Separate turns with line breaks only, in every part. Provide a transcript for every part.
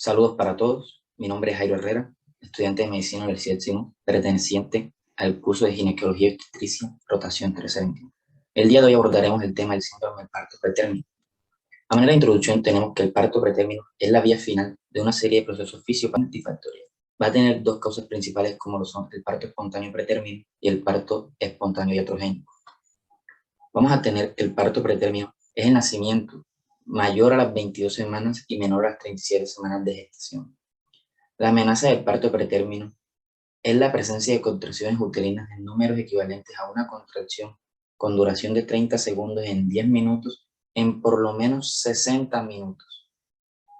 Saludos para todos. Mi nombre es Jairo Herrera, estudiante de Medicina de la Universidad de Simón, perteneciente al curso de Ginecología y Obstetricia, rotación 321. El día de hoy abordaremos el tema del síndrome del parto pretérmino. A manera de introducción, tenemos que el parto pretérmino es la vía final de una serie de procesos fisiopatológicos. Va a tener dos causas principales como lo son el parto espontáneo pretérmino y el parto espontáneo iatrogénico. Vamos a tener que el parto pretérmino es el nacimiento mayor a las 22 semanas y menor a las 37 semanas de gestación. La amenaza del parto pretérmino es la presencia de contracciones uterinas en números equivalentes a una contracción con duración de 30 segundos en 10 minutos en por lo menos 60 minutos,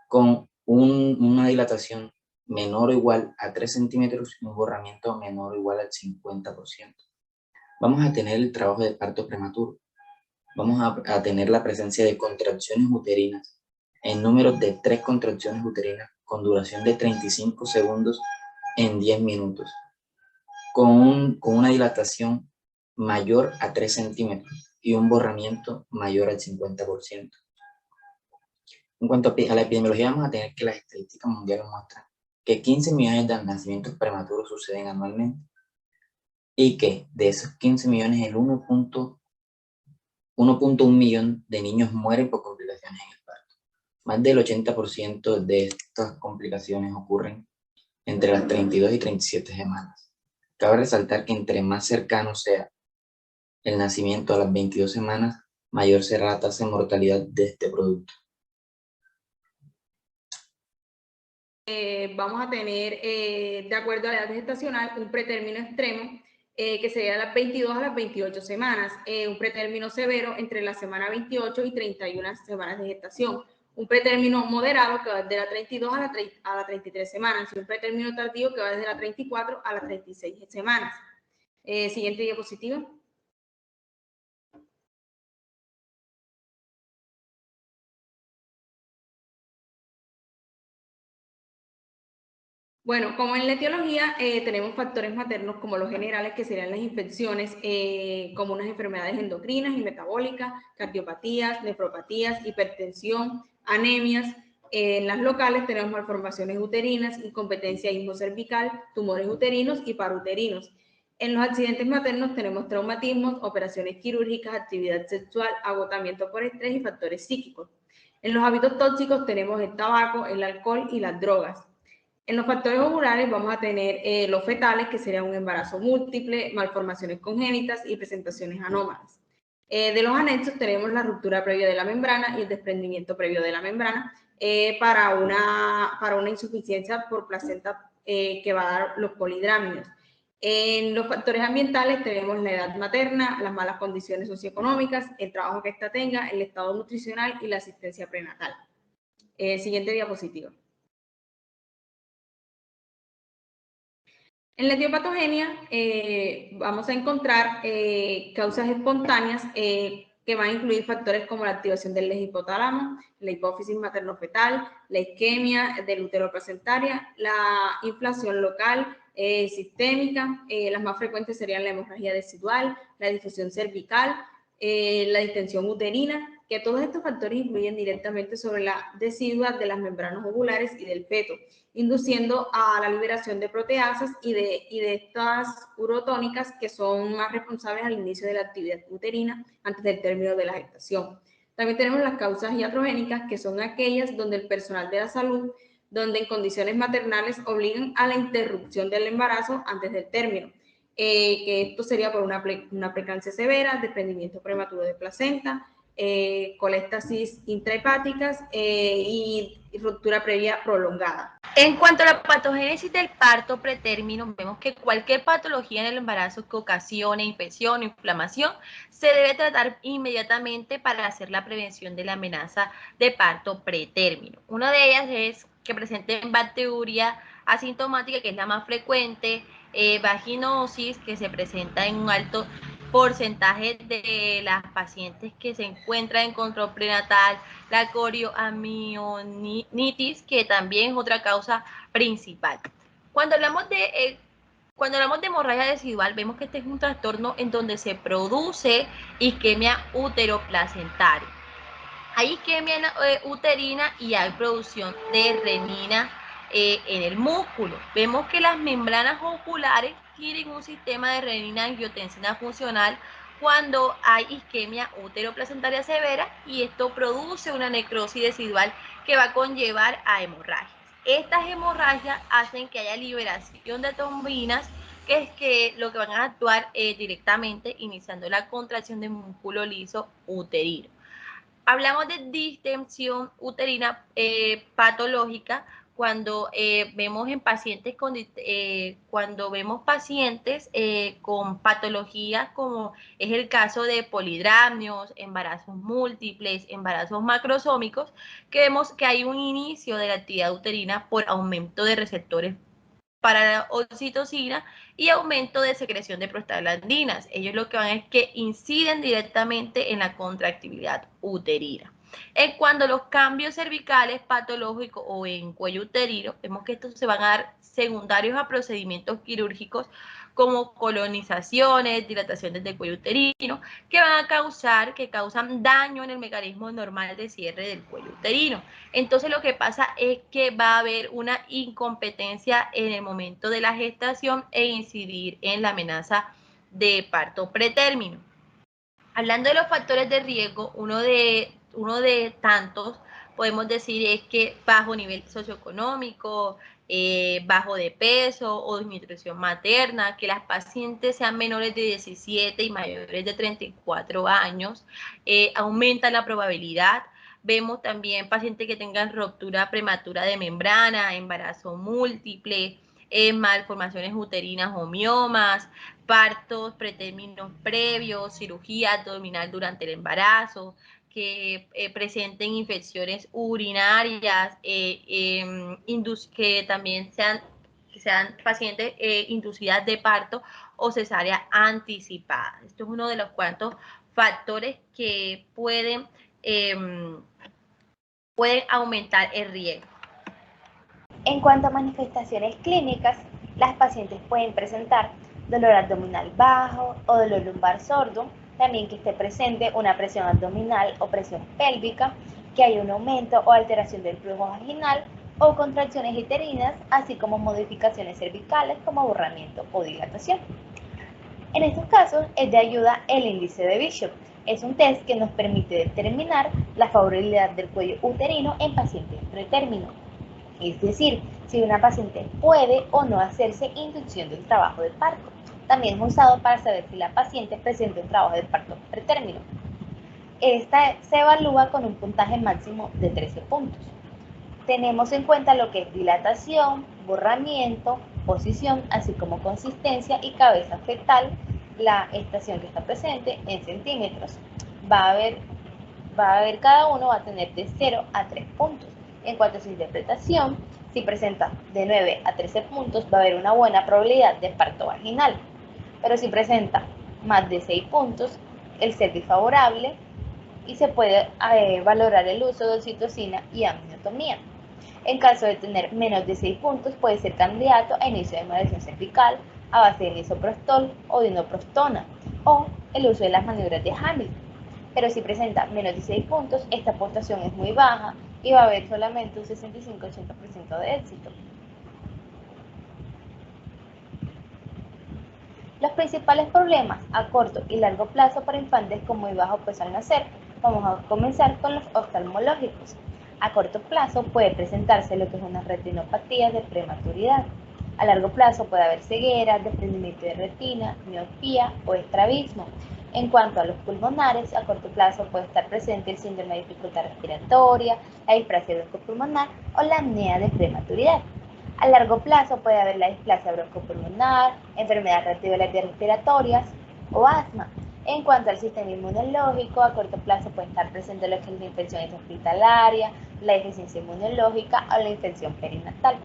con una dilatación menor o igual a 3 centímetros y un borramiento menor o igual al 50%. Vamos a tener el trabajo de parto prematuro. Vamos a tener la presencia de contracciones uterinas en números de 3 contracciones uterinas con duración de 35 segundos en 10 minutos, con una dilatación mayor a 3 centímetros y un borramiento mayor al 50%. En cuanto a la epidemiología, vamos a tener que las estadísticas mundiales muestran que 15 millones de nacimientos prematuros suceden anualmente y que de esos 15 millones el 1.1 millón de niños mueren por complicaciones en el parto. Más del 80% de estas complicaciones ocurren entre las 32 y 37 semanas. Cabe resaltar que entre más cercano sea el nacimiento a las 22 semanas, mayor será la tasa de mortalidad de este producto.
Vamos a tener, de acuerdo a la edad gestacional, un pretérmino extremo, que sería de las 22 a las 28 semanas, un pretérmino severo entre la semana 28 y 31 semanas de gestación, un pretérmino moderado que va desde la 32 a la 33 semanas y un pretérmino tardío que va desde la 34 a las 36 semanas. Siguiente diapositiva. Bueno, como en la etiología tenemos factores maternos como los generales, que serían las infecciones, como unas enfermedades endocrinas y metabólicas, cardiopatías, nefropatías, hipertensión, anemias. En las locales tenemos malformaciones uterinas, incompetencia cervical, tumores uterinos y paruterinos. En los accidentes maternos tenemos traumatismos, operaciones quirúrgicas, actividad sexual, agotamiento por estrés y factores psíquicos. En los hábitos tóxicos tenemos el tabaco, el alcohol y las drogas. En los factores ovulares vamos a tener los fetales, que serían un embarazo múltiple, malformaciones congénitas y presentaciones anómalas. De los anexos tenemos la ruptura previa de la membrana y el desprendimiento previo de la membrana para una insuficiencia por placenta que va a dar los polidráminos. En los factores ambientales tenemos la edad materna, las malas condiciones socioeconómicas, el trabajo que ésta tenga, el estado nutricional y la asistencia prenatal. Siguiente diapositiva. En la etiopatogenia vamos a encontrar causas espontáneas que van a incluir factores como la activación del eje hipotálamo, la hipófisis materno-fetal, la isquemia del útero placentaria, la inflación local sistémica, las más frecuentes serían la hemorragia residual, la difusión cervical, la distensión uterina, que todos estos factores influyen directamente sobre la decidua de las membranas ovulares y del feto, induciendo a la liberación de proteasas y de estas urotónicas que son más responsables al inicio de la actividad uterina antes del término de la gestación. También tenemos las causas iatrogénicas, que son aquellas donde el personal de la salud, donde en condiciones maternales obligan a la interrupción del embarazo antes del término. Que esto sería por una preeclampsia severa, desprendimiento prematuro de placenta, coléstasis intrahepáticas y ruptura previa prolongada.
En cuanto a la patogénesis del parto pretérmino, vemos que cualquier patología en el embarazo que ocasione infección o inflamación se debe tratar inmediatamente para hacer la prevención de la amenaza de parto pretérmino. Una de ellas es que presenten bacteriuria asintomática, que es la más frecuente, vaginosis, que se presenta en un alto porcentaje de las pacientes que se encuentran en control prenatal, la corioamionitis, que también es otra causa principal. Cuando hablamos de hemorragia residual, vemos que este es un trastorno en donde se produce isquemia uteroplacentaria. Hay isquemia uterina y hay producción de renina en el músculo. Vemos que las membranas oculares tienen un sistema de renina-angiotensina funcional cuando hay isquemia uteroplacentaria severa, y esto produce una necrosis residual que va a conllevar a hemorragias. Estas hemorragias hacen que haya liberación de trombinas, que es que lo que van a actuar directamente iniciando la contracción del músculo liso uterino. Hablamos de distensión uterina patológica cuando vemos en pacientes cuando vemos pacientes con patologías como es el caso de polidramnios, embarazos múltiples, embarazos macrosómicos, que vemos que hay un inicio de la actividad uterina por aumento de receptores para la oxitocina y aumento de secreción de prostaglandinas. Ellos lo que van es que inciden directamente en la contractibilidad uterina. En cuanto a los cambios cervicales patológicos o en cuello uterino, vemos que estos se van a dar secundarios a procedimientos quirúrgicos como colonizaciones, dilataciones del cuello uterino, que van a causan daño en el mecanismo normal de cierre del cuello uterino. Entonces lo que pasa es que va a haber una incompetencia en el momento de la gestación e incidir en la amenaza de parto pretérmino. Hablando de los factores de riesgo, uno de tantos podemos decir es que bajo nivel socioeconómico, bajo de peso o desnutrición materna, que las pacientes sean menores de 17 y mayores de 34 años, aumenta la probabilidad. Vemos también pacientes que tengan ruptura prematura de membrana, embarazo múltiple, malformaciones uterinas o miomas, partos pretérminos previos, cirugía abdominal durante el embarazo, que presenten infecciones urinarias, que también sean pacientes inducidas de parto o cesárea anticipada. Esto es uno de los cuantos factores que pueden aumentar el riesgo.
En cuanto a manifestaciones clínicas, las pacientes pueden presentar dolor abdominal bajo o dolor lumbar sordo, también que esté presente una presión abdominal o presión pélvica, que haya un aumento o alteración del flujo vaginal o contracciones uterinas, así como modificaciones cervicales como aborramiento o dilatación. En estos casos es de ayuda el índice de Bishop. Es un test que nos permite determinar la favorabilidad del cuello uterino en pacientes pretérmino. Es decir, si una paciente puede o no hacerse inducción del trabajo de parto. También es usado para saber si la paciente presenta un trabajo de parto pretérmino. Esta se evalúa con un puntaje máximo de 13 puntos. Tenemos en cuenta lo que es dilatación, borramiento, posición, así como consistencia y cabeza fetal, la estación que está presente en centímetros. Va a haber cada uno va a tener de 0 a 3 puntos. En cuanto a su interpretación, si presenta de 9 a 13 puntos, va a haber una buena probabilidad de parto vaginal. Pero si presenta más de 6 puntos, el ser favorable y se puede valorar el uso de oxitocina y amniotomía. En caso de tener menos de 6 puntos, puede ser candidato a inicio de modulación cervical a base de misoprostol o dinoprostona o el uso de las maniobras de Hamilton. Pero si presenta menos de 6 puntos, esta puntuación es muy baja y va a haber solamente un 65-80% de éxito. Los principales problemas a corto y largo plazo para infantes con muy bajo peso al nacer. Vamos a comenzar con los oftalmológicos. A corto plazo puede presentarse lo que es una retinopatía de prematuridad. A largo plazo puede haber ceguera, desprendimiento de retina, miopía o estrabismo. En cuanto a los pulmonares, a corto plazo puede estar presente el síndrome de dificultad respiratoria, la displasia broncopulmonar o la apnea de prematuridad. A largo plazo puede haber la displasia broncopulmonar, enfermedades radiovasculares respiratorias o asma. En cuanto al sistema inmunológico, a corto plazo puede estar presente lo que es la infección hospitalaria, la deficiencia inmunológica o la infección perinatal.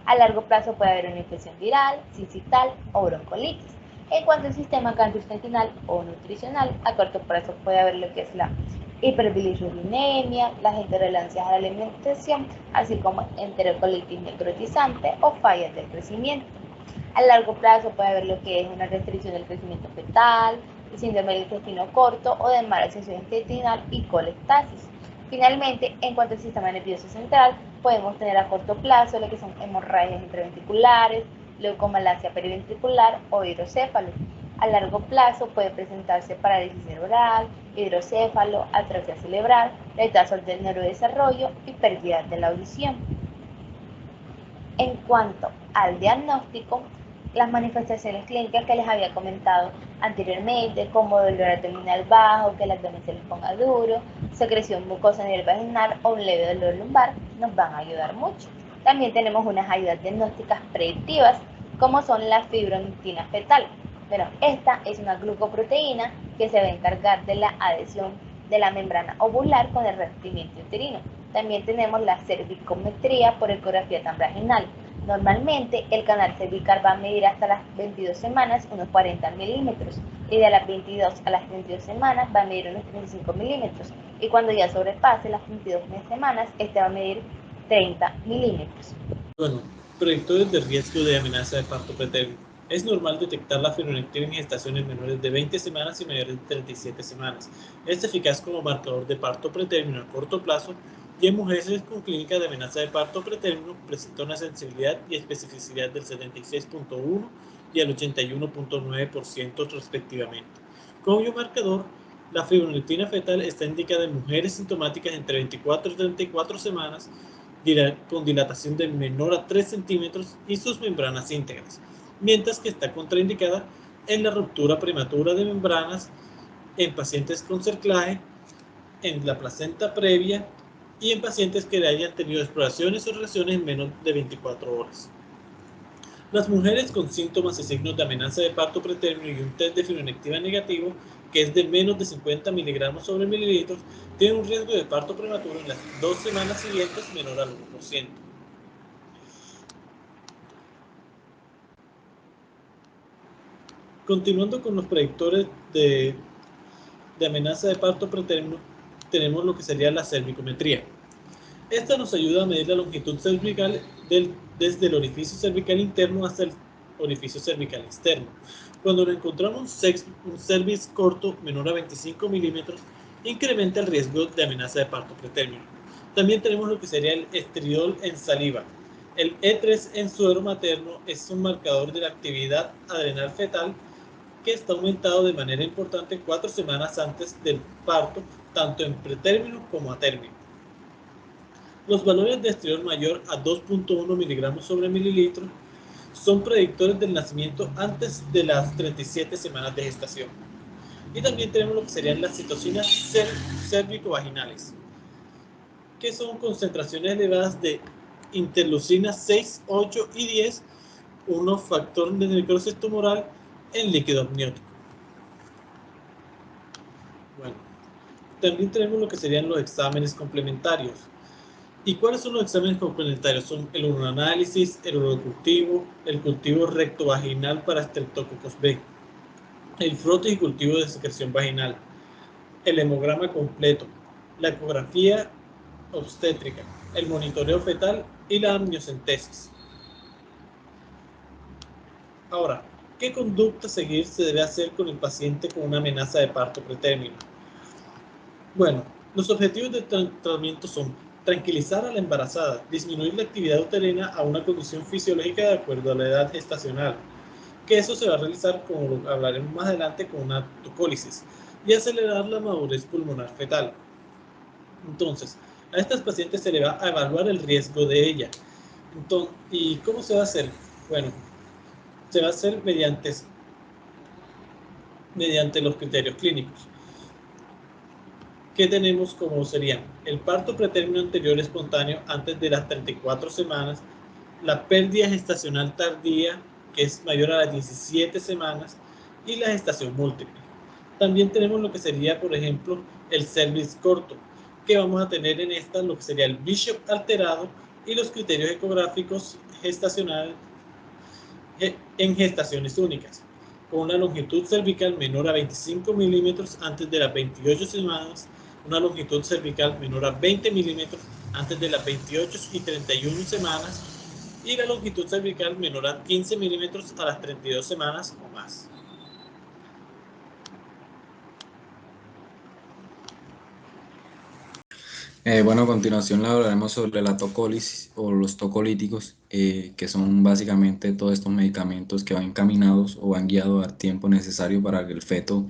A largo plazo puede haber una infección viral, sincital o broncolitis. En cuanto al sistema gastrointestinal o nutricional, a corto plazo puede haber lo que es la hiperbilirubinemia, las intolerancias a la alimentación, así como enterocolitis necrotizante o fallas del crecimiento. A largo plazo puede haber lo que es una restricción del crecimiento fetal, el síndrome del intestino corto o de mala abscisión intestinal y colestasis. Finalmente, en cuanto al sistema nervioso central, podemos tener a corto plazo lo que son hemorragias intraventriculares, leucomalacia periventricular o hidrocéfalo. A largo plazo puede presentarse parálisis cerebral, hidrocéfalo, atrofia cerebral, retraso del neurodesarrollo y pérdida de la audición. En cuanto al diagnóstico, las manifestaciones clínicas que les había comentado anteriormente, como dolor abdominal bajo, que el abdomen se les ponga duro, secreción mucosa a nivel vaginal o un leve dolor lumbar, nos van a ayudar mucho. También tenemos unas ayudas diagnósticas predictivas, como son la fibronectina fetal. Bueno, esta es una glucoproteína que se va a encargar de la adhesión de la membrana ovular con el revestimiento uterino. También tenemos la cervicometría por ecografía transvaginal. Normalmente el canal cervical va a medir hasta las 22 semanas unos 40 milímetros y de las 22 a las 32 semanas va a medir unos 35 milímetros y cuando ya sobrepase las 22 semanas este va a medir 30 milímetros.
Bueno, predictores de riesgo de amenaza de parto pretérmino. Es normal detectar la fibronectina en gestaciones menores de 20 semanas y mayores de 37 semanas. Es eficaz como marcador de parto pretérmino a corto plazo y en mujeres con clínica de amenaza de parto pretérmino presenta una sensibilidad y especificidad del 76.1 y el 81.9% respectivamente. Como biomarcador, la fibronectina fetal está indicada en mujeres sintomáticas entre 24 y 34 semanas con dilatación de menor a 3 centímetros y sus membranas íntegras, mientras que está contraindicada en la ruptura prematura de membranas en pacientes con cerclaje, en la placenta previa y en pacientes que hayan tenido exploraciones o relaciones en menos de 24 horas. Las mujeres con síntomas y signos de amenaza de parto pretérmino y un test de fibronectina negativo, que es de menos de 50 miligramos sobre mililitros, tienen un riesgo de parto prematuro en las 2 semanas siguientes menor al 1%. Continuando con los predictores de amenaza de parto pretérmino, tenemos lo que sería la cervicometría. Esta nos ayuda a medir la longitud cervical desde el orificio cervical interno hasta el orificio cervical externo. Cuando encontramos un cervix corto menor a 25 milímetros, incrementa el riesgo de amenaza de parto pretérmino. También tenemos lo que sería el estriol en saliva. El E3 en suero materno es un marcador de la actividad adrenal fetal que está aumentado de manera importante 4 semanas antes del parto, tanto en pretérmino como a término. Los valores de estriol mayor a 2.1 miligramos sobre mililitro son predictores del nacimiento antes de las 37 semanas de gestación. Y también tenemos lo que serían las citocinas cérvico-vaginales, que son concentraciones elevadas de interleucinas 6, 8 y 10, unos factores de necrosis tumoral en líquido amniótico. Bueno, también tenemos lo que serían los exámenes complementarios. ¿Y cuáles son los exámenes complementarios? Son el uroanálisis, el urocultivo, el cultivo rectovaginal para Streptococcus B, el frotis y cultivo de secreción vaginal, el hemograma completo, la ecografía obstétrica, el monitoreo fetal y la amniocentesis. Ahora, ¿qué conducta seguir se debe hacer con el paciente con una amenaza de parto pretérmino? Bueno, los objetivos del tratamiento son tranquilizar a la embarazada, disminuir la actividad uterina a una condición fisiológica de acuerdo a la edad gestacional, que eso se va a realizar, como lo hablaremos más adelante, con una autocólisis, y acelerar la madurez pulmonar fetal. Entonces, a estas pacientes se le va a evaluar el riesgo de ella. Entonces, ¿y cómo se va a hacer? Bueno, se va a hacer mediante los criterios clínicos. ¿Qué tenemos como serían? El parto pretérmino anterior espontáneo antes de las 34 semanas, la pérdida gestacional tardía, que es mayor a las 17 semanas, y la gestación múltiple. También tenemos lo que sería, por ejemplo, el cervix corto, que vamos a tener en esta lo que sería el Bishop alterado y los criterios ecográficos gestacionales en gestaciones únicas, con una longitud cervical menor a 25 milímetros antes de las 28 semanas, una longitud cervical menor a 20 milímetros antes de las 28 y 31 semanas y la longitud cervical menor a 15 milímetros a las 32 semanas o más.
Bueno, a continuación le hablaremos sobre la tocólisis o los tocolíticos, que son básicamente todos estos medicamentos que van encaminados o van guiados al tiempo necesario para que el feto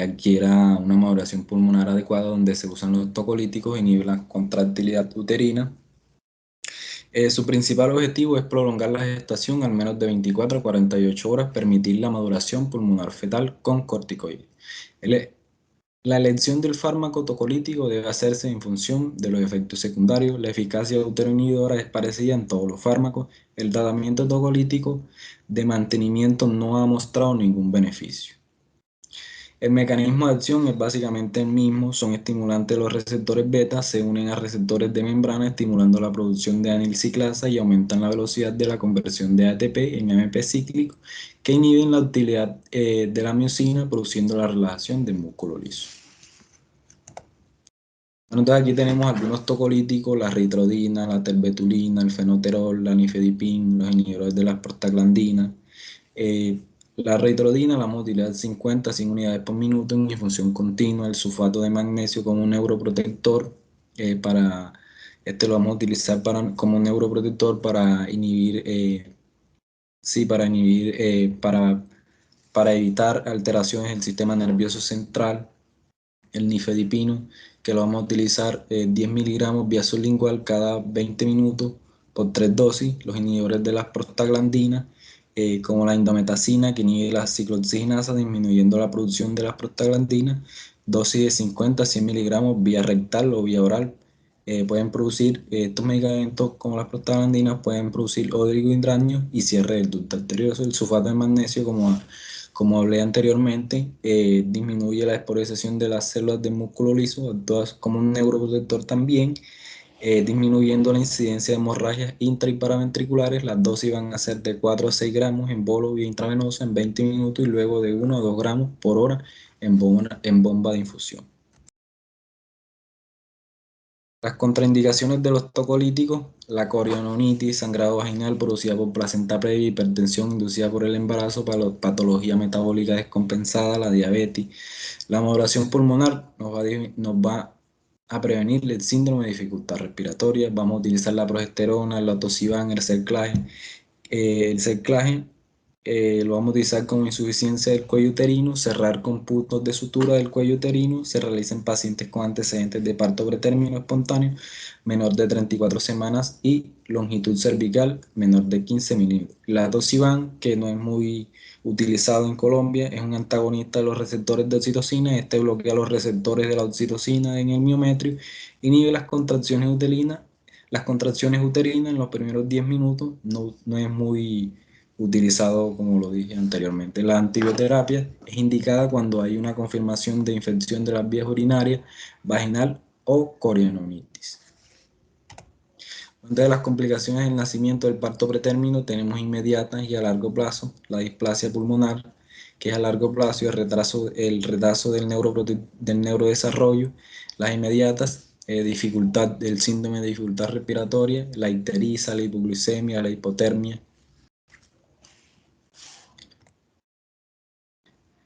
adquiera una maduración pulmonar adecuada, donde se usan los tocolíticos, inhiben la contractilidad uterina. Su principal objetivo es prolongar la gestación al menos de 24 a 48 horas, permitir la maduración pulmonar fetal con corticoides. El- la elección del fármaco tocolítico debe hacerse en función de los efectos secundarios. La eficacia uteroinhibidora es parecida en todos los fármacos. El tratamiento tocolítico de mantenimiento no ha mostrado ningún beneficio. El mecanismo de acción es básicamente el mismo, son estimulantes de los receptores beta, se unen a receptores de membrana estimulando la producción de anilciclasa y aumentan la velocidad de la conversión de ATP en AMP cíclico, que inhiben la utilidad de la miosina produciendo la relajación del músculo liso. Bueno, entonces aquí tenemos algunos tocolíticos, la ritrodina, la terbetulina, el fenoterol, la nifedipin, los inhibidores de las prostaglandinas. La ritrodina la vamos a utilizar 50 a 100 unidades por minuto en infusión continua. El sulfato de magnesio como un neuroprotector, este lo vamos a utilizar como un neuroprotector para inhibir, para evitar alteraciones del sistema nervioso central. El nifedipino, que lo vamos a utilizar 10 miligramos vía sublingual cada 20 minutos por 3 dosis. Los inhibidores de las prostaglandinas, como la indometacina, que inhibe la ciclooxigenasa, disminuyendo la producción de las prostaglandinas. Dosis de 50 a 100 miligramos vía rectal o vía oral. Pueden producir estos medicamentos, como las prostaglandinas, pueden producir oligohidranio y cierre del ducto arterioso. El sulfato de magnesio, como hablé anteriormente, disminuye la esporización de las células del músculo liso, actúa como un neuroprotector también, disminuyendo la incidencia de hemorragias intra y paraventriculares. Las dosis van a ser de 4 a 6 gramos en bolo vía intravenosa en 20 minutos y luego de 1 a 2 gramos por hora en bomba de infusión. Las contraindicaciones de los tocolíticos: la coriononitis, sangrado vaginal producida por placenta previa, hipertensión inducida por el embarazo, patología metabólica descompensada, la diabetes. La maduración pulmonar nos va a prevenir el síndrome de dificultad respiratoria. Vamos a utilizar la progesterona, el latosiban, el cerclaje. El cerclaje lo vamos a utilizar con insuficiencia del cuello uterino, cerrar con puntos de sutura del cuello uterino. Se realiza en pacientes con antecedentes de parto pretérmino espontáneo menor de 34 semanas y longitud cervical menor de 15 milímetros. La Tosiban, que no es muy utilizado en Colombia, es un antagonista de los receptores de oxitocina. Este bloquea los receptores de la oxitocina en el miometrio, inhibe las contracciones uterinas. Las contracciones uterinas en los primeros 10 minutos no es muy utilizado, como lo dije anteriormente. La antibioterapia es indicada cuando hay una confirmación de infección de las vías urinarias, vaginal o corionitis. Entre las complicaciones del nacimiento del parto pretérmino tenemos inmediatas y a largo plazo: la displasia pulmonar, que es a largo plazo, y el retraso del neurodesarrollo. Las inmediatas, dificultad del síndrome de dificultad respiratoria, la ictericia, la hipoglucemia, la hipotermia,